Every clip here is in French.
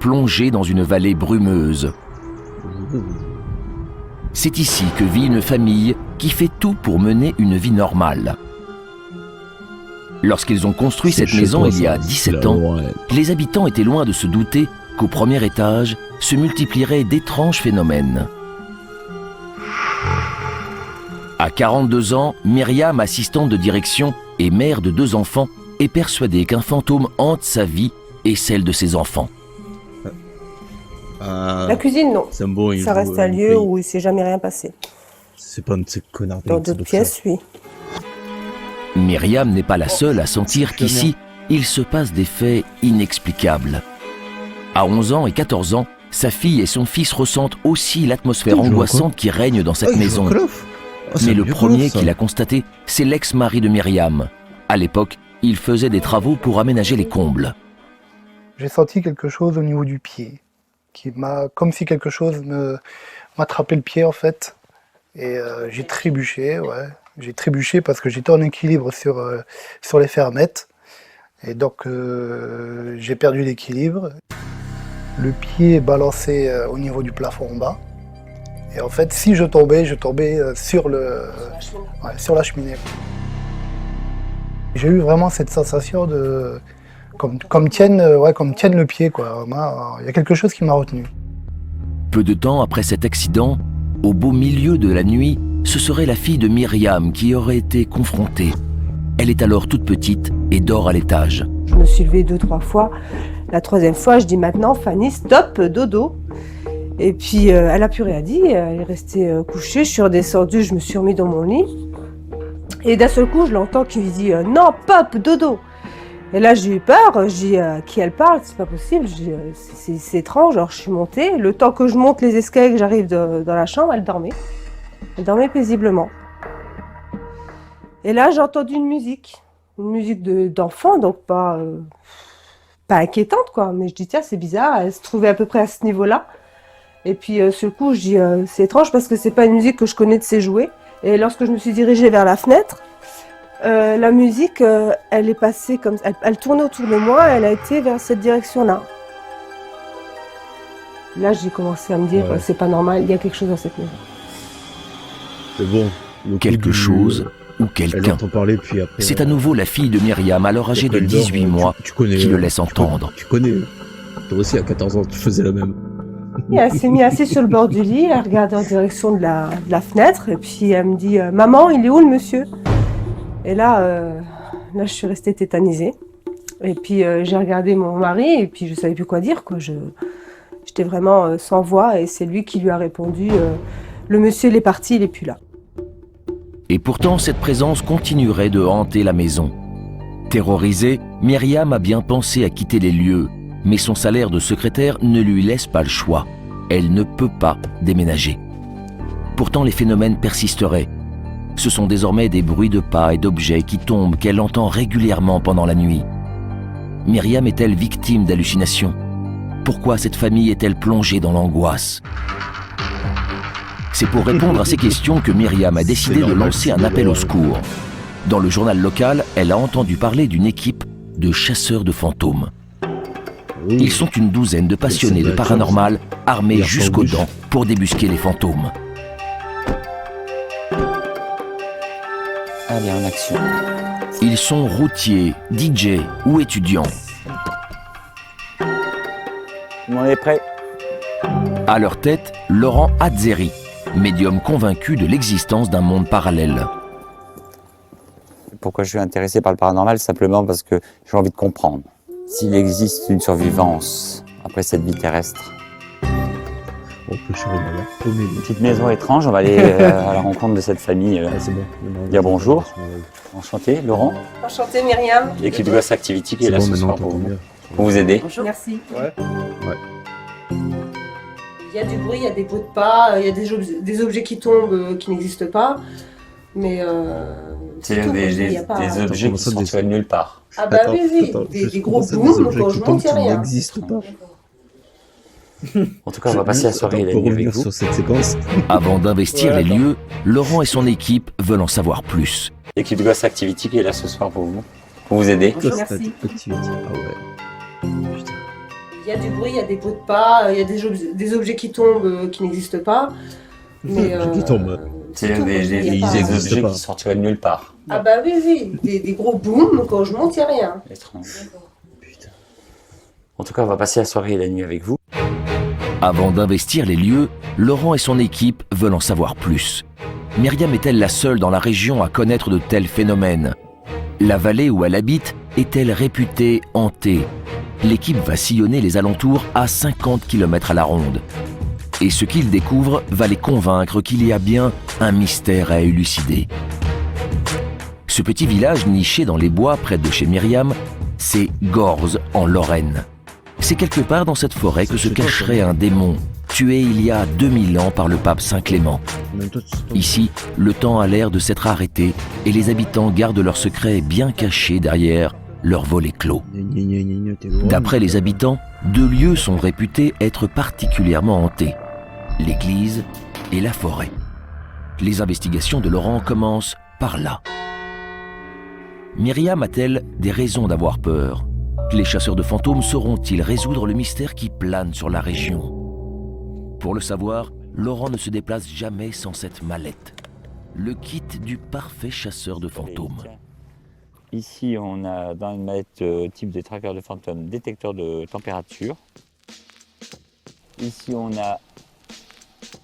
plongé dans une vallée brumeuse. C'est ici que vit une famille qui fait tout pour mener une vie normale. Lorsqu'ils ont construit cette maison il y a 17 ans, les habitants étaient loin de se douter qu'au premier étage se multiplieraient d'étranges phénomènes. À 42 ans, Myriam, assistante de direction et mère de 2 enfants, est persuadée qu'un fantôme hante sa vie et celle de ses enfants. La cuisine, non. Ça reste un lieu où il ne s'est jamais rien passé. C'est pas un de ces connards. Dans d'autres pièces, oui. Myriam n'est pas la seule à sentir qu'ici, il se passe des faits inexplicables. À 11 ans et 14 ans, sa fille et son fils ressentent aussi l'atmosphère angoissante qui règne dans cette maison. Mais le premier qui l'a constaté, c'est l'ex-mari de Myriam. À l'époque, il faisait des travaux pour aménager les combles. J'ai senti quelque chose au niveau du pied, comme si quelque chose m'attrapait le pied en fait. Et j'ai trébuché, ouais. J'ai trébuché parce que j'étais en équilibre sur les fermettes. Et donc j'ai perdu l'équilibre. Le pied est balancé au niveau du plafond en bas. Et en fait, si je tombais sur la cheminée. J'ai eu vraiment cette sensation de comme tienne le pied, quoi. Il y a quelque chose qui m'a retenu. Peu de temps après cet accident, au beau milieu de la nuit, ce serait la fille de Myriam qui aurait été confrontée. Elle est alors toute petite et dort à l'étage. Je me suis levée 2-3 fois. La 3e fois, je dis maintenant, Fanny, stop, dodo. Et puis, elle n'a plus rien dit. Elle est restée couchée. Je suis redescendue, je me suis remis dans mon lit. Et d'un seul coup, je l'entends qui lui dit non, pop, dodo. Et là, j'ai eu peur. Je dis à qui elle parle, c'est pas possible. C'est étrange. Alors, je suis montée. Le temps que je monte les escaliers, que j'arrive dans la chambre, elle dormait. Elle dormait paisiblement. Et là, j'ai entendu une musique d'enfant, donc pas inquiétante, quoi. Mais je dis, tiens, c'est bizarre, elle se trouvait à peu près à ce niveau-là. Et puis, sur le coup, je dis, c'est étrange parce que c'est pas une musique que je connais de ses jouets. Et lorsque je me suis dirigée vers la fenêtre, la musique, elle est passée comme ça, elle tournait autour de moi, elle a été vers cette direction-là. Là, j'ai commencé à me dire, c'est pas normal, il y a quelque chose dans cette maison. C'est bon. Quelque chose ou quelqu'un. C'est à nouveau la fille de Myriam, alors âgée de 18 mois, qui le laisse entendre. Tu connais. Toi aussi, à 14 ans, tu faisais la même. Et elle s'est mise assise sur le bord du lit, elle regardait en direction de la fenêtre, et puis elle me dit « Maman, il est où le monsieur ?» Et là, je suis restée tétanisée. Et puis j'ai regardé mon mari, et puis je ne savais plus quoi dire, quoi. J'étais vraiment sans voix, et c'est lui qui lui a répondu « Le monsieur, il est parti, il n'est plus là. » Et pourtant, cette présence continuerait de hanter la maison. Terrorisée, Myriam a bien pensé à quitter les lieux, mais son salaire de secrétaire ne lui laisse pas le choix. Elle ne peut pas déménager. Pourtant, les phénomènes persisteraient. Ce sont désormais des bruits de pas et d'objets qui tombent qu'elle entend régulièrement pendant la nuit. Myriam est-elle victime d'hallucinations? Pourquoi cette famille est-elle plongée dans l'angoisse? C'est pour répondre à ces questions que Myriam a décidé de lancer un appel au secours. Dans le journal local, elle a entendu parler d'une équipe de chasseurs de fantômes. Ils sont une douzaine de passionnés de paranormal, armés jusqu'aux dents pour débusquer les fantômes. Allez, en action. Ils sont routiers, DJ ou étudiants. On est prêt. À leur tête, Laurent Azzeri, médium convaincu de l'existence d'un monde parallèle. Pourquoi je suis intéressé par le paranormal? Simplement parce que j'ai envie de comprendre s'il existe une survivance après cette vie terrestre. Une petite maison étrange, on va aller à la rencontre de cette famille. C'est bon. Dire bonjour. Enchanté, Laurent. Enchantée, Myriam. L'équipe de Ghost Activity qui est là ce soir pour vous aider. Bonjour. Merci. Ouais. Il y a du bruit, il y a des bruits de pas, il y a des objets qui tombent qui n'existent pas, mais c'est des objets qui sont tirés de nulle part. Ah bah oui, des gros booms, quand je monte, il n'y a rien. n'existent pas. En tout cas, on va passer la soirée pour revenir sur cette séquence. Avant d'investir les lieux, Laurent et son équipe veulent en savoir plus. L'équipe de Ghost Activity qui est là ce soir pour vous aider. Bonjour, merci. Ah ouais. Putain. Il y a du bruit, il y a des bruits de pas, il y a des objets qui tombent qui n'existent pas. Mais, Qui tombe. C'est tout, des, il y a des pas- existent objets pas. qui sortiraient de nulle part. Ah bah oui, des gros booms, quand je monte, il n'y a rien. Étrange. Putain. En tout cas, on va passer la soirée et la nuit avec vous. Avant d'investir les lieux, Laurent et son équipe veulent en savoir plus. Myriam est-elle la seule dans la région à connaître de tels phénomènes? La vallée où elle habite est-elle réputée hantée? L'équipe va sillonner les alentours à 50 km à la ronde. Et ce qu'ils découvrent va les convaincre qu'il y a bien un mystère à élucider. Ce petit village niché dans les bois près de chez Myriam, c'est Gorze en Lorraine. C'est quelque part dans cette forêt que se cacherait un démon, tué il y a 2000 ans par le pape Saint Clément. En même temps, Ici, le temps a l'air de s'être arrêté et les habitants gardent leurs secrets bien cachés derrière leurs volets clos. D'après les habitants, 2 lieux sont réputés être particulièrement hantés: l'église et la forêt. Les investigations de Laurent commencent par là. Myriam a-t-elle des raisons d'avoir peur? Les chasseurs de fantômes sauront-ils résoudre le mystère qui plane sur la région? Pour le savoir, Laurent ne se déplace jamais sans cette mallette. Le kit du parfait chasseur de fantômes. Ici, on a dans une mallette type de tracker de fantômes, détecteur de température. Ici, on a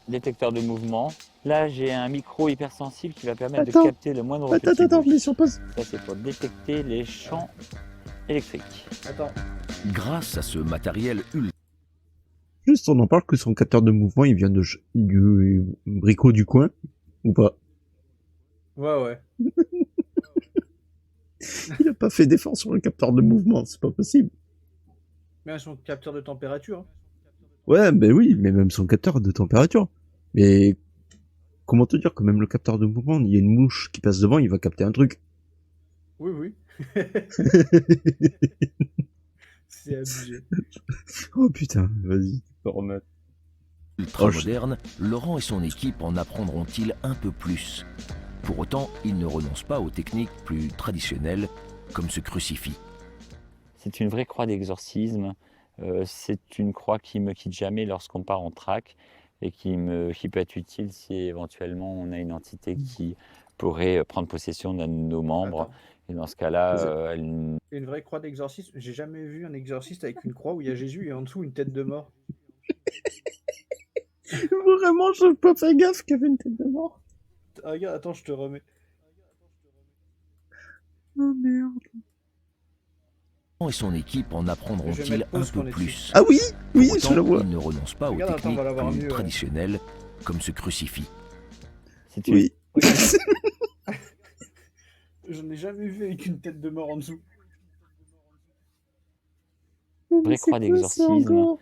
détecteur de mouvement. Là, j'ai un micro hypersensible qui va permettre de capter le moindre petit Attends, bruit. mais sur pause. Ça, c'est pour détecter les champs électriques. Grâce à ce matériel ultra Juste, on en parle que son capteur de mouvement, il vient du bricot du coin, ou pas? Ouais. Il a pas fait d'effort sur le capteur de mouvement, c'est pas possible. Mais son capteur de température. Ouais, ben oui, mais même son capteur de température. Mais comment te dire que même le capteur de mouvement, il y a une mouche qui passe devant, il va capter un truc. Oui. C'est abusé. Oh putain, vas-y, tu peux remettre. moderne, Laurent et son équipe en apprendront-ils un peu plus? Pour autant, ils ne renoncent pas aux techniques plus traditionnelles, comme ce crucifix. C'est une vraie croix d'exorcisme. C'est une croix qui me quitte jamais lorsqu'on part en track et qui peut être utile si éventuellement on a une entité qui pourrait prendre possession d'un de nos membres. Attends. Et dans ce cas-là, elle... Une vraie croix d'exorcisme. J'ai jamais vu un exorciste avec une croix où il y a Jésus et en dessous une tête de mort. Vraiment, j'ai pas fait gaffe qu'il y avait une tête de mort. Ah, regarde, attends, je te remets. Oh merde. Laurent et son équipe en Je vais apprendront-ils mettre un pause peu qu'on est plus? Ah oui, oui, Pour je la autant, vois. ils ne renoncent pas aux Regarde, attends, on techniques va l'avoir plus mieux, ouais. traditionnelles, comme ce crucifix. c'est une... Oui. Je n'ai jamais vu avec une tête de mort en dessous. vraie croix d'exorcisme.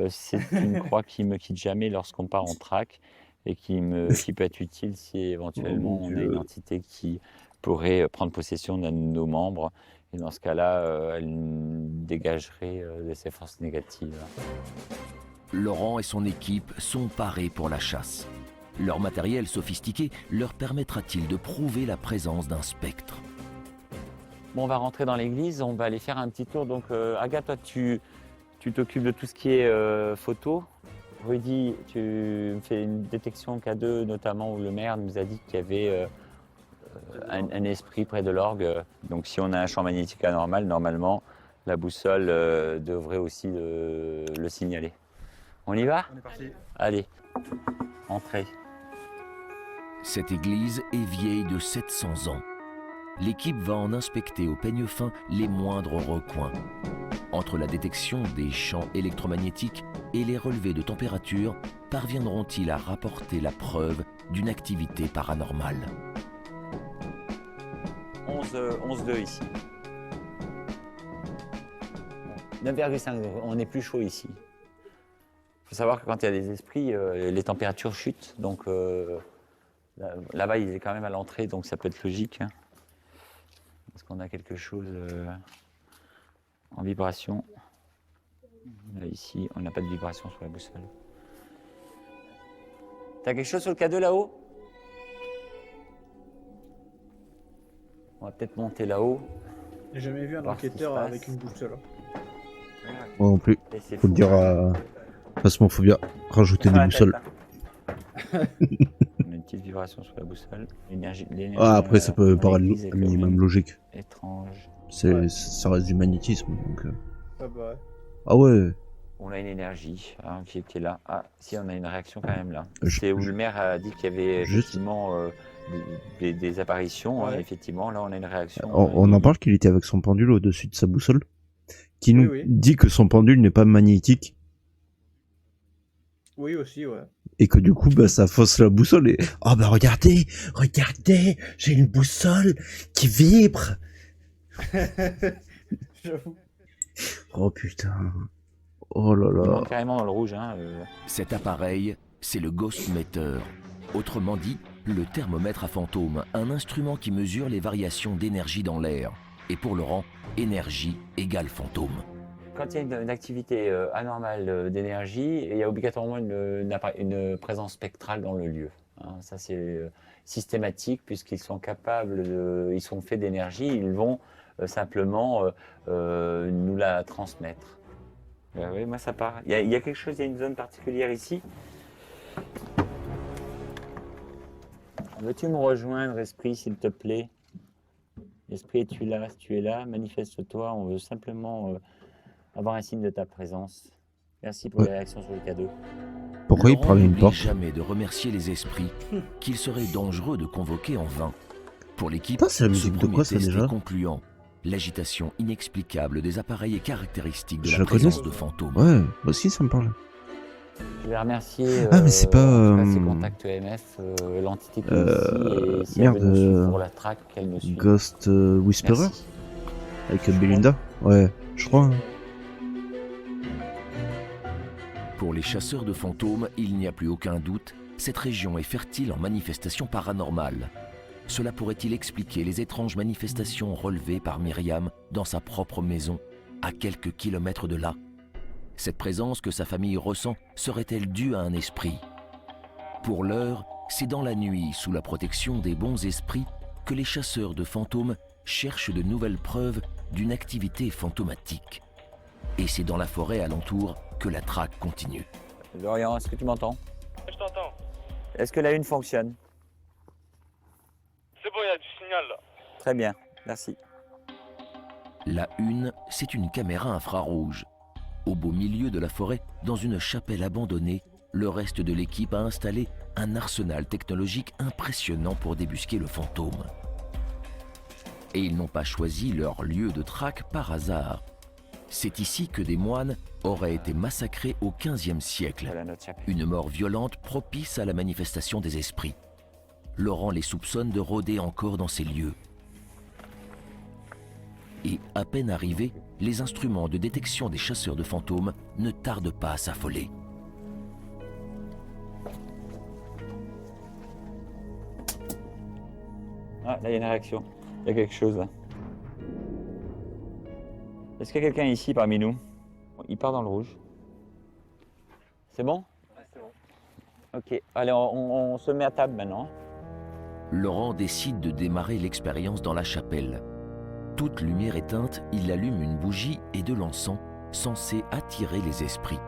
C'est une croix qui me quitte jamais lorsqu'on part en track et qui peut être utile si éventuellement Oh mon on a une Dieu. entité qui pourrait prendre possession d'un de nos membres. Et dans ce cas-là, elle dégagerait de ses forces négatives. Laurent et son équipe sont parés pour la chasse. Leur matériel sophistiqué leur permettra-t-il de prouver la présence d'un spectre? Bon, on va rentrer dans l'église, on va aller faire un petit tour. Donc, Agathe, toi, tu t'occupes de tout ce qui est photo. Rudy, tu fais une détection K2, notamment où le maire nous a dit qu'il y avait un esprit près de l'orgue. Donc, si on a un champ magnétique anormal, normalement, la boussole devrait aussi le signaler. On y va? On est parti. Allez, entrez. Cette église est vieille de 700 ans. L'équipe va en inspecter au peigne fin les moindres recoins. Entre la détection des champs électromagnétiques et les relevés de température, parviendront-ils à rapporter la preuve d'une activité paranormale? 11,2 ici. 9,5 degrés, on est plus chaud ici. Il faut savoir que quand il y a des esprits, les températures chutent. Donc là-bas, il est quand même à l'entrée, donc ça peut être logique. Hein. Est-ce qu'on a quelque chose en vibration? Là, ici, on n'a pas de vibration sur la boussole. T'as quelque chose sur le K2 là-haut? On va peut-être monter là-haut. J'ai jamais vu un Voir ce qui enquêteur se passe. avec une boussole. Moi non plus. Et c'est Faut le fou. dire à Phasmophobia. Rajouter des Sur la boussoles. tête, hein. On a une petite vibration sur la boussole. L'énergie Ah, après, ça peut dans paraître l'église est un quand minimum même logique. étrange. Ça reste du magnétisme. Donc, Ah bah ouais. Ah ouais. On a une énergie hein, qui était là. Ah, si, on a une réaction quand même là. Je- C'est où le maire a dit qu'il y avait Juste- effectivement des apparitions. Hein, Ouais. effectivement, là, on a une réaction. On en parle qu'il était avec son pendule au-dessus de sa boussole. Qui nous Oui. dit que son pendule n'est pas magnétique. Oui, aussi, ouais. Et que du coup, bah, ça fausse la boussole et... Oh bah regardez, j'ai une boussole qui vibre. J'avoue. Oh putain. Oh là Il là. monte carrément dans le rouge. Hein, Cet appareil, c'est le Ghost Meter. Autrement dit, le thermomètre à fantôme, un instrument qui mesure les variations d'énergie dans l'air. Et pour Laurent, énergie égale fantôme. Quand il y a une activité anormale d'énergie, il y a obligatoirement une présence spectrale dans le lieu. Hein, ça, c'est systématique puisqu'ils sont capables, ils sont faits d'énergie, ils vont simplement nous la transmettre. Oui, moi ça part. Il y a quelque chose, il y a une zone particulière ici. Veux-tu me rejoindre, esprit, s'il te plaît? Esprit, es-tu là? Si tu es là, manifeste-toi. On veut simplement avoir un signe de ta présence. Merci pour Ouais. les réactions sur le cadeau. Pourquoi il Laurent parlait une n'oublie porte? jamais de remercier les esprits qu'il serait dangereux de convoquer en vain. Pour l'équipe, Putain, c'est la ce musique de premier quoi, ça, test déjà est concluant. L'agitation inexplicable des appareils est caractéristique de Je la la connais, présence ça. de fantômes. Ouais, moi aussi ça me parle. Je vais remercier Ah, mais c'est pas, en tout cas, ces contacts EMF, l'entité qui est ici, et si merde, elle veut nous suivre pour la track, qu'elle nous suive. Ghost Whisperer Merci. avec Belinda. Ouais, je crois. Hein. Pour les chasseurs de fantômes, il n'y a plus aucun doute, cette région est fertile en manifestations paranormales. Cela pourrait-il expliquer les étranges manifestations relevées par Myriam dans sa propre maison, à quelques kilomètres de là? Cette présence que sa famille ressent serait-elle due à un esprit? Pour l'heure, c'est dans la nuit, sous la protection des bons esprits, que les chasseurs de fantômes cherchent de nouvelles preuves d'une activité fantomatique. Et c'est dans la forêt alentour que la traque continue. Dorian, est-ce que tu m'entends? Je t'entends. Est-ce que la une fonctionne? C'est bon, il y a du signal là. Très bien, merci. La une, c'est une caméra infrarouge. Au beau milieu de la forêt, dans une chapelle abandonnée, le reste de l'équipe a installé un arsenal technologique impressionnant pour débusquer le fantôme. Et ils n'ont pas choisi leur lieu de traque par hasard. C'est ici que des moines auraient été massacrés au XVe siècle. Voilà notre chapelle. Une mort violente propice à la manifestation des esprits. Laurent les soupçonne de rôder encore dans ces lieux. Et à peine arrivés, les instruments de détection des chasseurs de fantômes ne tardent pas à s'affoler. Ah, là, il y a une réaction. Il y a quelque chose là. Est-ce qu'il y a quelqu'un ici parmi nous? Il part dans le rouge. C'est bon? Ouais, c'est bon. Ok, allez, on se met à table maintenant. Laurent décide de démarrer l'expérience dans la chapelle. Toute lumière éteinte, il allume une bougie et de l'encens censés attirer les esprits.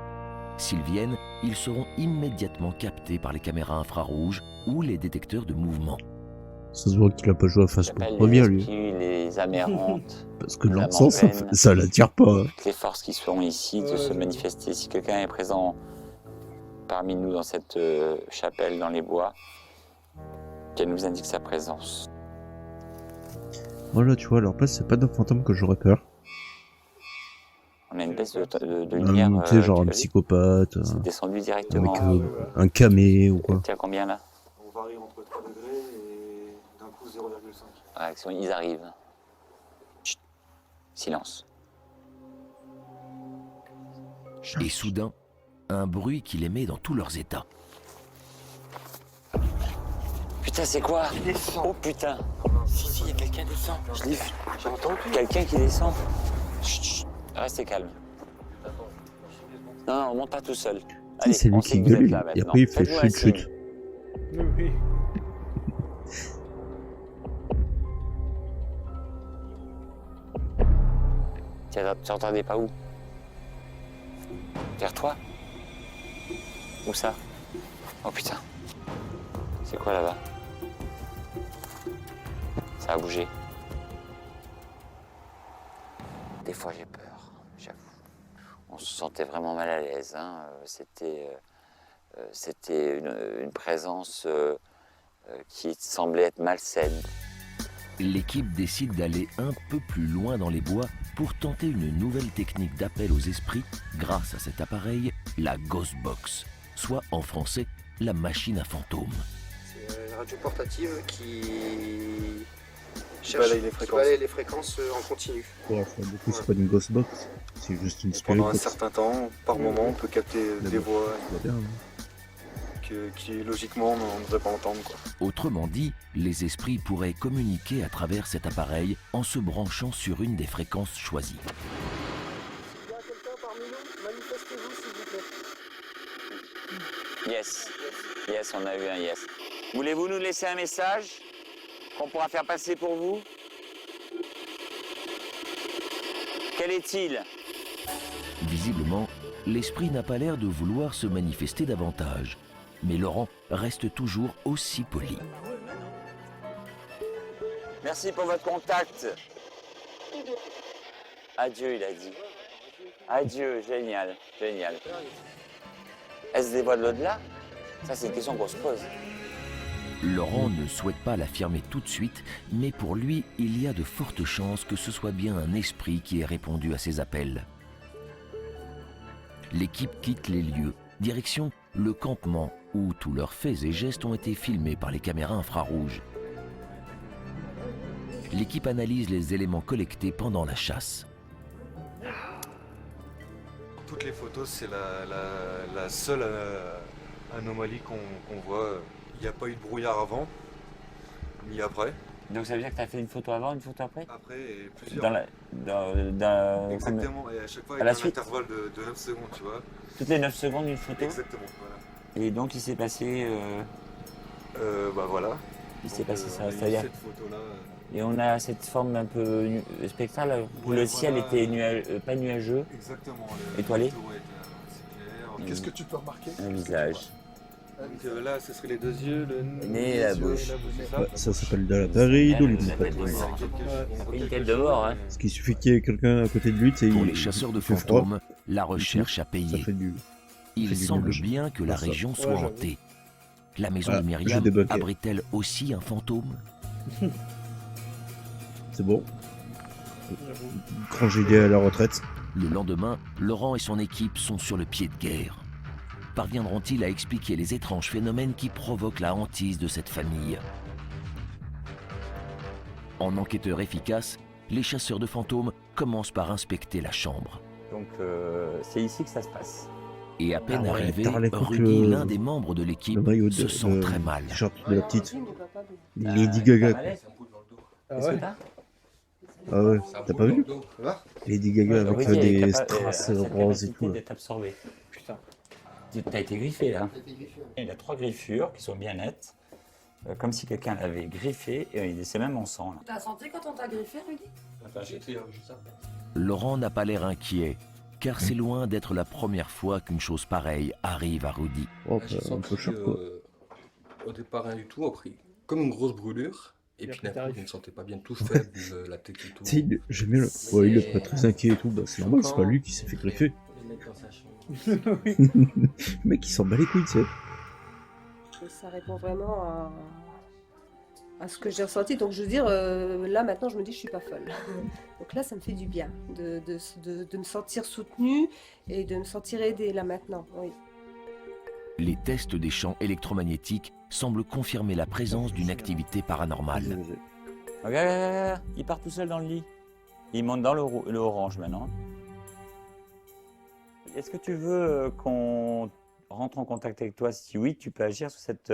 S'ils viennent, ils seront immédiatement captés par les caméras infrarouges ou les détecteurs de mouvement. Ça se voit qu'il a pas joué à Ça Phasmo s'appelle Premier les lui. esprits, les amérantes, Parce que la l'encens, mondaine. ça l'attire pas. Hein. les forces qui seront ici de se manifester. Si quelqu'un est présent parmi nous dans cette chapelle dans les bois, qu'elle nous indique sa présence. Voilà, tu vois, à leur place, c'est pas d'un fantôme que j'aurais peur. On a une baisse de lumière. Tu sais, genre tu un l'as vu? psychopathe, C'est descendu directement. avec un camé ou quoi. T'es à combien là? On varie entre 3 degrés et d'un coup 0,5. Réaction, ils arrivent. Chut. Silence. Et soudain, un bruit qui les met dans tous leurs états. Putain, c'est quoi? Oh putain! Si, il y a quelqu'un qui descend. Je l'ai vu. J'ai entendu. Quelqu'un qui descend. Chut, chut. Restez calme. Non, non, on monte pas tout seul. Allez, C'est lui on qui sait que vous êtes gueule, là et maintenant. après il fait Faites-nous un chut chut. signe. Oui. Tu entendais pas où? Vers toi? Où ça? Oh putain. C'est quoi là-bas? Ça a bougé. Des fois j'ai peur, j'avoue. On se sentait vraiment mal à l'aise. Hein. C'était une présence qui semblait être malsaine. L'équipe décide d'aller un peu plus loin dans les bois pour tenter une nouvelle technique d'appel aux esprits grâce à cet appareil, la Ghost Box, soit en français la machine à fantômes. C'est une radio portative qui balaye les fréquences. les fréquences en continu. Ouais, enfin, du coup, c'est pas une ghost box, c'est juste une spirit Pendant un box. certain temps, par moment, on peut capter des voix Ça va bien, hein. qui logiquement, on ne devrait pas entendre, quoi. Autrement dit, les esprits pourraient communiquer à travers cet appareil en se branchant sur une des fréquences choisies. S'il y a quelqu'un parmi nous, manifestez-vous s'il vous plaît. Yes. Yes, on a eu un yes. Voulez-vous nous laisser un message qu'on pourra faire passer pour vous? Quel est-il? Visiblement, l'esprit n'a pas l'air de vouloir se manifester davantage. Mais Laurent reste toujours aussi poli. Merci pour votre contact. Adieu, il a dit. Adieu, génial, génial. Est-ce des voix de l'au-delà? Ça, c'est une question qu'on se pose. Laurent ne souhaite pas l'affirmer tout de suite, mais pour lui, il y a de fortes chances que ce soit bien un esprit qui ait répondu à ses appels. L'équipe quitte les lieux, direction le campement, où tous leurs faits et gestes ont été filmés par les caméras infrarouges. L'équipe analyse les éléments collectés pendant la chasse. Toutes les photos, c'est la seule anomalie qu'on voit. Il n'y a pas eu de brouillard avant, ni après. Donc ça veut dire que tu as fait une photo avant, une photo après? Après, et plusieurs. Exactement. Exactement, et à chaque fois À la avec un suite. intervalle de 9 secondes, tu vois. Toutes les 9 secondes, une photo? Exactement, voilà. Et donc il s'est passé... Bah voilà. il s'est Donc, passé ça, on a eu c'est-à-dire... cette photo-là. Et on a cette forme un peu spectrale où Ouais, le ciel voilà. était pas nuageux, Exactement. Étoilé. Les photos, ouais, c'est clair. Qu'est-ce que tu peux remarquer? un visage. Donc là, ce serait les deux yeux, le nez et la bouche. c'est ça. Ouais, ça s'appelle de la paride ou La du tête de mort. Ouais. Une tête de mort, hein. Parce qu'il suffit qu'il y ait quelqu'un à côté de lui, tu sais, Pour il- les chasseurs de il fait froid, fantômes, la recherche a ça payé. fait du... Il fait du semble ménage. bien que la Ça. région soit j'avoue. hantée. La maison Ah, de je Myriam débunké. abrite-t-elle aussi un fantôme? C'est bon. Grand GD à la retraite. Le lendemain, Laurent et son équipe sont sur le pied de guerre. Parviendront-ils à expliquer les étranges phénomènes qui provoquent la hantise de cette famille? En enquêteurs efficaces, les chasseurs de fantômes commencent par inspecter la chambre. Donc c'est ici que ça se passe. Et à peine Ah ouais, arrivé, t'as l'époque, Rudy, l'un des membres de Le l'équipe, maillot se de sent très mal. t-shirt de la petite. Amandine, il va pas bien. Lady T'as Gaga. malaise? Ah Qu'est-ce que ouais. t'as? Ah ouais, t'as pas vu? Lady Gaga avec Rudy est des capa- strass cette roses et capacité tout. Là. d'être absorbé. Putain. T'as été griffé là. Il a 3 griffures qui sont bien nettes, comme si quelqu'un l'avait griffé, et c'est même en sang. Là. T'as senti quand on t'a griffé, Rudy? Laurent n'a pas l'air inquiet, car c'est loin d'être la première fois qu'une chose pareille arrive à Rudy. Oh, J'ai un senti peu choc quoi. au départ rien du tout, après comme une grosse brûlure. Et Et puis après, d'un coup, t'arrives. je me sentais pas bien, tout faible, la tête et tout. Tu sais, j'aime bien le... Ouais, il est pas très inquiet et tout, bah c'est normal, c'est pas lui qui s'est fait greffer. Oui. Le mec il s'en bat les couilles, tu sais. Et ça répond vraiment à ce que j'ai ressenti. Donc je veux dire, là maintenant je me dis je suis pas folle. Donc là ça me fait du bien de me sentir soutenue et de me sentir aidée là maintenant. Oui. Les tests des champs électromagnétiques semblent confirmer la présence d'une activité paranormale. Regarde, il part tout seul dans le lit. Il monte dans le orange maintenant. Est-ce que tu veux qu'on rentre en contact avec toi? Si oui, tu peux agir sur cet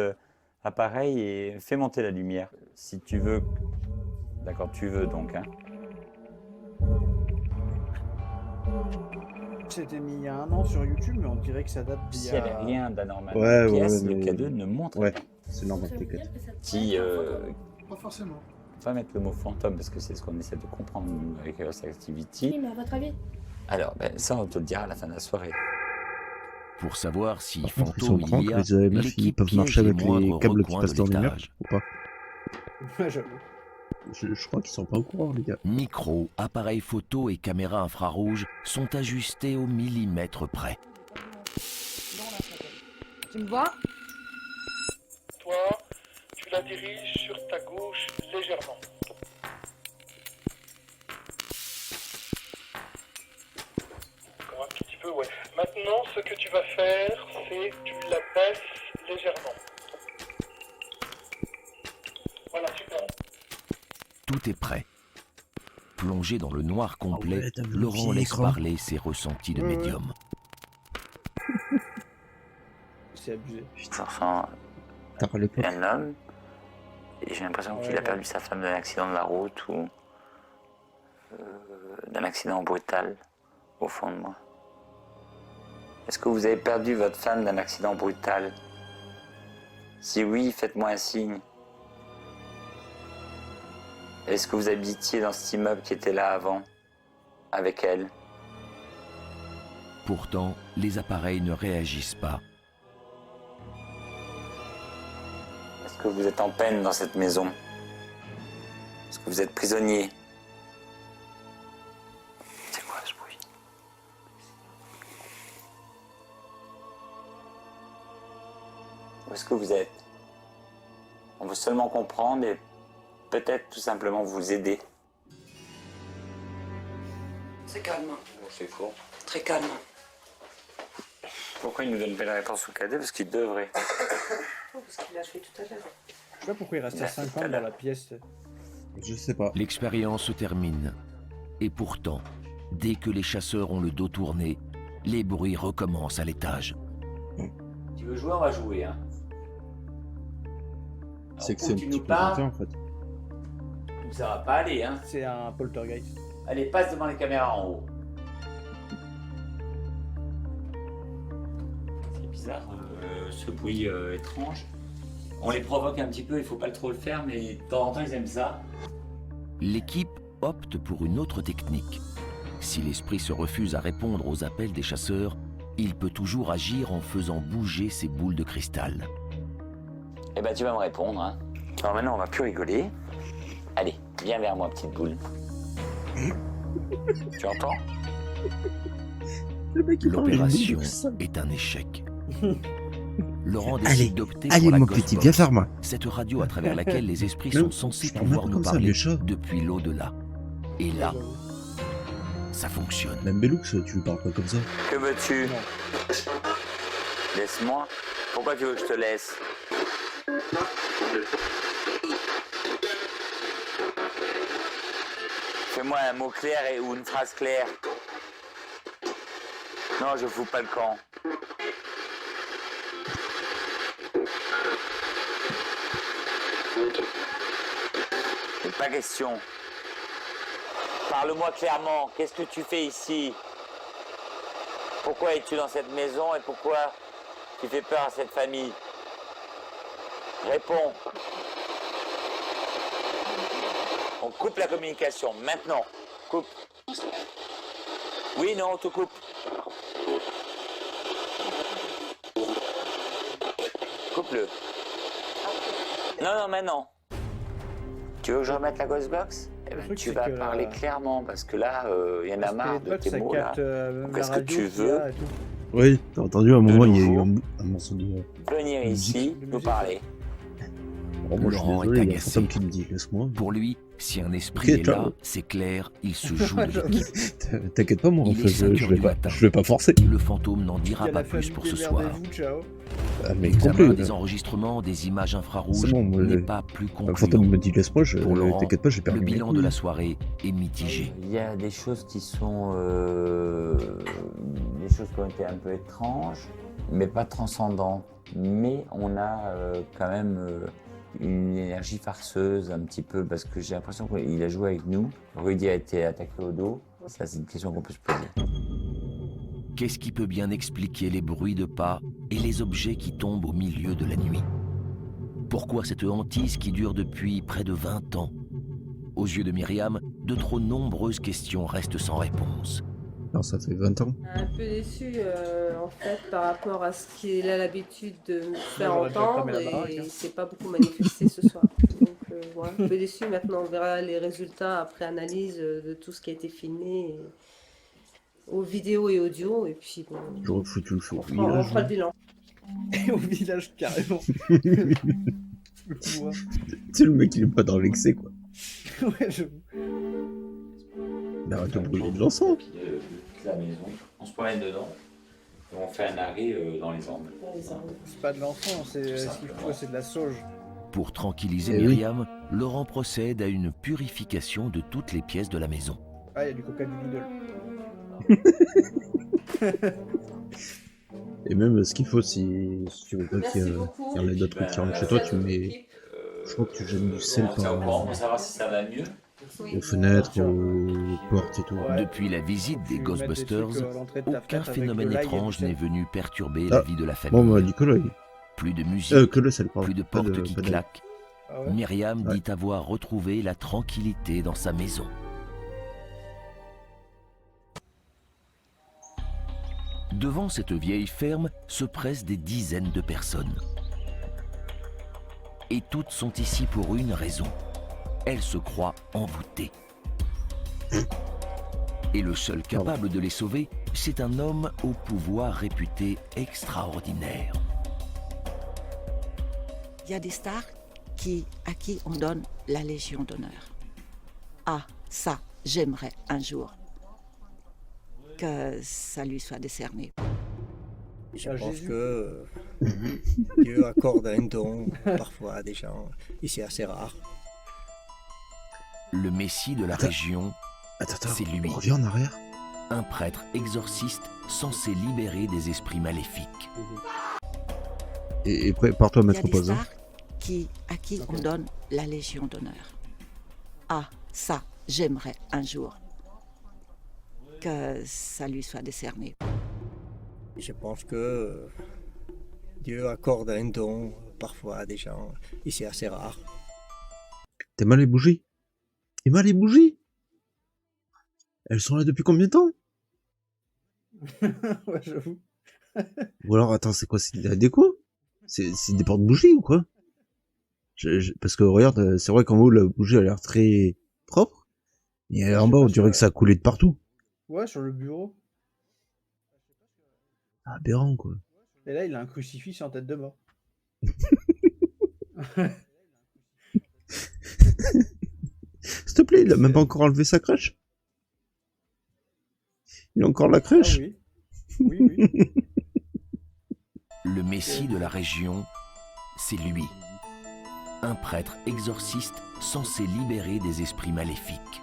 appareil et fais monter la lumière. Si tu veux. D'accord, tu veux donc. Hein. C'était mis il y a un an sur YouTube, mais on dirait que ça date d'il y S'il n'y a... avait rien d'anormal Ouais, dans la pièce, ouais, le mais- K2 ne montre Ouais, pas. c'est normal, t'inquiète. Si, Pas forcément. pas mettre le mot fantôme parce que c'est ce qu'on essaie de comprendre nous, avec cette activity. Oui, mais à votre avis? Alors, ben, ça, on te le dira à la fin de la soirée. Pour savoir si Par contre, ils sont fantôme au courant il y que a, les EMF, ils l'équipe peuvent piège marcher les avec les moindres câbles qui recoins passent de dans les murs l'étage. ou pas? Ouais, j'avoue. Je crois qu'ils sont pas au courant, les gars. Micro, appareil photo et caméra infrarouge sont ajustés au millimètre près. Tu me vois? Toi, tu la diriges sur ta gauche légèrement. Encore un tout petit peu, ouais. Maintenant, ce que tu vas faire, c'est tu la baisses légèrement. Voilà, super. Tout est prêt. Plongé dans le noir complet, ouais, t'as vu le Laurent petit laisse écran. parler ses ressentis de Ouais, ouais. médium. C'est abusé. Cet enfant T'as pas l'époque. est un homme, et j'ai l'impression qu'il a perdu sa femme d'un accident de la route ou d'un accident brutal au fond de moi. Est-ce que vous avez perdu votre femme d'un accident brutal? Si oui, faites-moi un signe. Est-ce que vous habitiez dans cet immeuble qui était là avant, avec elle? Pourtant, les appareils ne réagissent pas. Est-ce que vous êtes en peine dans cette maison? Est-ce que vous êtes prisonnier? C'est quoi ce bruit? Où est-ce que vous êtes? On veut seulement comprendre et peut-être tout simplement vous aider. C'est calme, C'est faux. très calme. Pourquoi il nous donne pas la réponse au cadet? Parce qu'il devrait. Parce qu'il l'a fait tout à l'heure. Je sais pas pourquoi il restait Merci, 50 tout à l'heure. dans la pièce. Je sais pas. L'expérience se termine. Et pourtant, dès que les chasseurs ont le dos tourné, les bruits recommencent à l'étage. Tu veux jouer, on va jouer. Hein. C'est que Alors, c'est un où tu petit nous peu parles, tenté, en fait. ça va pas aller. Hein. C'est un poltergeist. Allez, passe devant les caméras en haut. C'est bizarre, ce bruit étrange. On les provoque un petit peu, il faut pas trop le faire, mais de temps en temps ils aiment ça. L'équipe opte pour une autre technique. Si l'esprit se refuse à répondre aux appels des chasseurs, il peut toujours agir en faisant bouger ses boules de cristal. Eh ben tu vas me répondre. Hein. Alors maintenant on va plus rigoler. Allez, viens vers moi, petite boule. Tu entends? Le mec, il parle, il L'opération me dit ça. est un échec. Laurent Allez, décide d'opter allez, pour la mon Ghost petit, Box, viens faire moi. cette radio à travers laquelle les esprits Non, sont censés je parle pouvoir même nous comme ça, parler les chats. depuis l'au-delà. Et là, Ouais, j'avoue. ça fonctionne. Même Bellux, tu lui parles pas comme ça. Que veux-tu? Non. Laisse-moi. Pourquoi tu veux que je te laisse? Fais-moi un mot clair ou une phrase claire. Non, je fous pas le camp. C'est pas question. Parle-moi clairement. Qu'est-ce que tu fais ici? Pourquoi es-tu dans cette maison et pourquoi tu fais peur à cette famille? Réponds. On coupe la communication, maintenant. Coupe. Oui, non, on te coupe. Coupe-le. Non, non, maintenant. Tu veux que je remette la Ghostbox? Eh ben, truc, tu c'est vas que, parler clairement, parce que là, il y en a Parce que marre les de box, tes ça mots, là. capte même Qu'est-ce la que radio tu qu'il y a veux? et tout. Oui, t'as entendu, à un moment, il y a eu nouveau. un morceau de... Venir Musique. ici, De nous musique. parler. Oh, moi, je suis Laurent est désolé, il y a un agacé. fantôme qui me dit, laisse-moi. Pour lui, si un esprit Ok, est ciao. là, c'est clair, il se joue de l'équipe. T'inquiète pas, moi, en Il est fait, 5 je heures vais du pas, matin. je vais pas forcer. Le fantôme n'en Il dira y a pas la plus famille, pour ce soir. démerdez-vous, ciao. Ah, mais L'examen complet, des enregistrements, des images infrarouges C'est bon, moi, n'est pas plus le fantôme concluant. me dit, laisse-moi, Pour Laurent, t'inquiète pas, j'ai Le perdu mes bilan couilles. de la soirée est mitigé. Il y a des choses qui sont des choses qui ont été un peu étranges, mais pas transcendantes. Mais on a quand même une énergie farceuse un petit peu, parce que j'ai l'impression qu'il a joué avec nous. Rudy a été attaqué au dos. Ça, c'est une question qu'on peut se poser. Qu'est-ce qui peut bien expliquer les bruits de pas et les objets qui tombent au milieu de la nuit? Pourquoi cette hantise qui dure depuis près de 20 ans? Aux yeux de Myriam, de trop nombreuses questions restent sans réponse. Alors ça fait 20 ans. Un peu déçu en fait par rapport à ce qu'il a l'habitude de me faire on a déjà entendre cramé la baraque, et hein. il s'est pas beaucoup manifesté ce soir. Donc ouais, un peu déçu. Maintenant on verra les résultats après analyse de tout ce qui a été filmé aux vidéos et audio et puis bon, J'aurais foutu le feu au on village. fera le bilan. Au village, carrément. Ouais, Tu sais, le mec, il est pas dans l'excès, quoi. ouais, je... Mais arrête de brûler de l'encens. De la maison. On se promène dedans et on fait un arrêt dans les angles. C'est pas de l'enfant, c'est ce qu'il faut, c'est de la sauge. Pour tranquilliser Eh oui. Myriam, Laurent procède à une purification de toutes les pièces de la maison. Ah, il y a du coca du Lidl. Et même, ce qu'il faut, si tu veux pas qu'il y ait les d'autres trucs qui rentrent chez toi, tu mets... Je crois que tu jettes du sel On va par savoir si ça va mieux. aux fenêtres, aux portes et tout. Ouais. Depuis la visite des Tu mets des Ghostbusters, trucs à l'entrée de ta aucun fenêtre avec phénomène de l'ail et du étrange sel. n'est venu perturber Ah. la vie de la Bon, famille. on m'a dit que l'œil. Plus de musique, Que le sel, pardon. plus de Pas portes qui pas d'ail. claquent. Ah ouais. Myriam Ouais. dit avoir retrouvé la tranquillité dans sa maison. Devant cette vieille ferme se pressent des dizaines de personnes. Et toutes sont ici pour une raison. Elles se croient envoûtées. Et le seul capable de les sauver, c'est un homme au pouvoir réputé extraordinaire. Il y a des stars à qui on donne la Légion d'honneur. Ah, ça, j'aimerais un jour que ça lui soit décerné. Je Ah, pense Jésus. que Dieu accorde un don parfois à des gens, et c'est assez rare. Le messie de la région, Attends, c'est lui. reviens en arrière. Un prêtre exorciste censé libérer des esprits maléfiques. Et prépare-toi à Il y mettre a en des pause. Hein. stars à qui on donne la Légion d'honneur. Ah, ça, j'aimerais un jour que ça lui soit décerné. Je pense que Dieu accorde un don parfois à des gens, et c'est assez rare. T'aimes les bougies? T'aimes les bougies? Elles sont là depuis combien de temps? Ouais, j'avoue. Ou alors, attends, c'est quoi? C'est de la déco? C'est des porte-bougies ou quoi? Parce que regarde, c'est vrai qu'en haut, la bougie a l'air très propre. Et en bas, on dirait que ça a coulé de partout. Ouais, sur le bureau. Aberrant, quoi. Et là, il a un crucifix en tête de mort. S'il te plaît, il a même pas encore enlevé sa crèche. Il a encore la Ah crèche. oui. Oui, oui. Le messie de la région, c'est lui. Un prêtre exorciste censé libérer des esprits maléfiques.